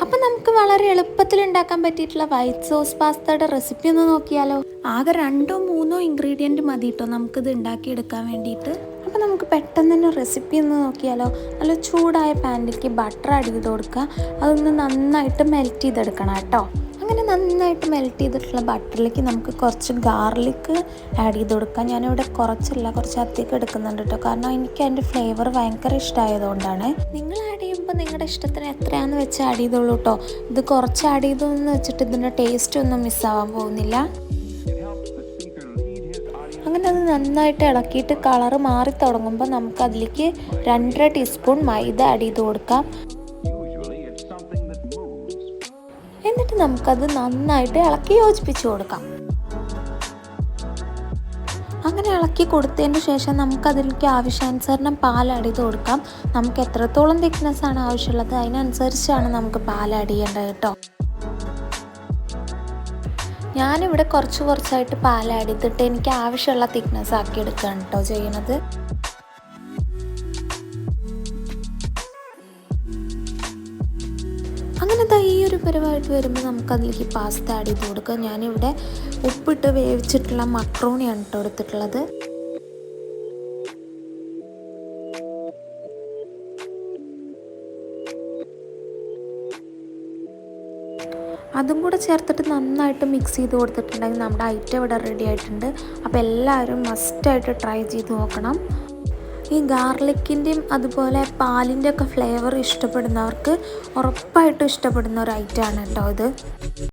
അപ്പം നമുക്ക് വളരെ എളുപ്പത്തിൽ ഉണ്ടാക്കാൻ പറ്റിയിട്ടുള്ള വൈറ്റ് സോസ് പാസ്തയുടെ റെസിപ്പി ഒന്ന് നോക്കിയാലോ. ആകെ 2-3 ഇൻഗ്രീഡിയൻറ്റ് മതി കേട്ടോ നമുക്കിത് ഉണ്ടാക്കിയെടുക്കാൻ വേണ്ടിയിട്ട്. അപ്പോൾ നമുക്ക് പെട്ടെന്ന് തന്നെ റെസിപ്പി ഒന്ന് നോക്കിയാലോ. നല്ല ചൂടായ പാനിലേക്ക് ബട്ടർ ആഡ് ചെയ്ത് കൊടുക്കുക. അതൊന്ന് നന്നായിട്ട് മെൽറ്റ് ചെയ്തെടുക്കണം കേട്ടോ. അങ്ങനെ നന്നായിട്ട് മെൽറ്റ് ചെയ്തിട്ടുള്ള ബട്ടറിലേക്ക് നമുക്ക് കുറച്ച് ഗാർലിക്ക് ആഡ് ചെയ്ത് കൊടുക്കാം. ഞാനിവിടെ കുറച്ച് അധികം എടുക്കുന്നുണ്ട് കേട്ടോ, കാരണം എനിക്ക് അതിൻ്റെ ഫ്ലേവർ ഭയങ്കര ഇഷ്ടമായതുകൊണ്ടാണ്. നിങ്ങൾ ആഡ് ചെയ്യുമ്പോൾ നിങ്ങളുടെ ഇഷ്ടത്തിന് എത്രയാണെന്ന് വെച്ച് ആഡ് ചെയ്തോളൂ കേട്ടോ. ഇത് കുറച്ച് ആഡ് ചെയ്തെന്ന് വെച്ചിട്ട് ഇതിൻ്റെ ടേസ്റ്റ് ഒന്നും മിസ്സാവാൻ പോകുന്നില്ല. അങ്ങനെ അത് നന്നായിട്ട് ഇളക്കിയിട്ട് കളറ് മാറി തുടങ്ങുമ്പോൾ നമുക്ക് അതിലേക്ക് 2.5 ടീസ്പൂൺ മൈദ ആഡ് ചെയ്ത് കൊടുക്കാം. എന്നിട്ട് നമുക്കത് നന്നായിട്ട് ഇളക്കി യോജിപ്പിച്ച് കൊടുക്കാം. അങ്ങനെ ഇളക്കി കൊടുത്തതിന് ശേഷം നമുക്കതിലേക്ക് ആവശ്യാനുസരണം പാൽ ആഡ് ചെയ്ത് കൊടുക്കാം. നമുക്ക് എത്രത്തോളം തിക്നെസ്സാണ് ആവശ്യമുള്ളത് അതിനനുസരിച്ചാണ് നമുക്ക് പാൽ ആഡ് ചെയ്യേണ്ടത് കേട്ടോ. ഞാനിവിടെ കുറച്ചായിട്ട് പാൽ ആഡ് ചെയ്തിട്ട് എനിക്ക് ആവശ്യമുള്ള തിക്നെസ് ആക്കി എടുക്കുകയാണ് കേട്ടോ ചെയ്യണത്. അങ്ങനെ ഈ ഒരു പരുവായിട്ട് വരുമ്പോൾ നമുക്കതിലേക്ക് പാസ്ത ആഡ് ചെയ്ത് കൊടുക്കുക. ഞാനിവിടെ ഉപ്പിട്ട് വേവിച്ചിട്ടുള്ള മക്രോണിയാണ് കേട്ടോ എടുത്തിട്ടുള്ളത്. അതും കൂടെ ചേർത്തിട്ട് നന്നായിട്ട് മിക്സ് ചെയ്ത് കൊടുത്തിട്ടുണ്ടെങ്കിൽ നമ്മുടെ ഐറ്റം ഇവിടെ റെഡി ആയിട്ടുണ്ട്. അപ്പോൾ എല്ലാവരും മസ്റ്റായിട്ട് ട്രൈ ചെയ്ത് നോക്കണം. ഈ ഗാർലിക്കിൻ്റെയും അതുപോലെ പാലിൻ്റെ ഒക്കെ ഫ്ലേവർ ഇഷ്ടപ്പെടുന്നവർക്ക് ഉറപ്പായിട്ടും ഇഷ്ടപ്പെടുന്ന ഒരു ഐറ്റമാണ് കേട്ടോ ഇത്.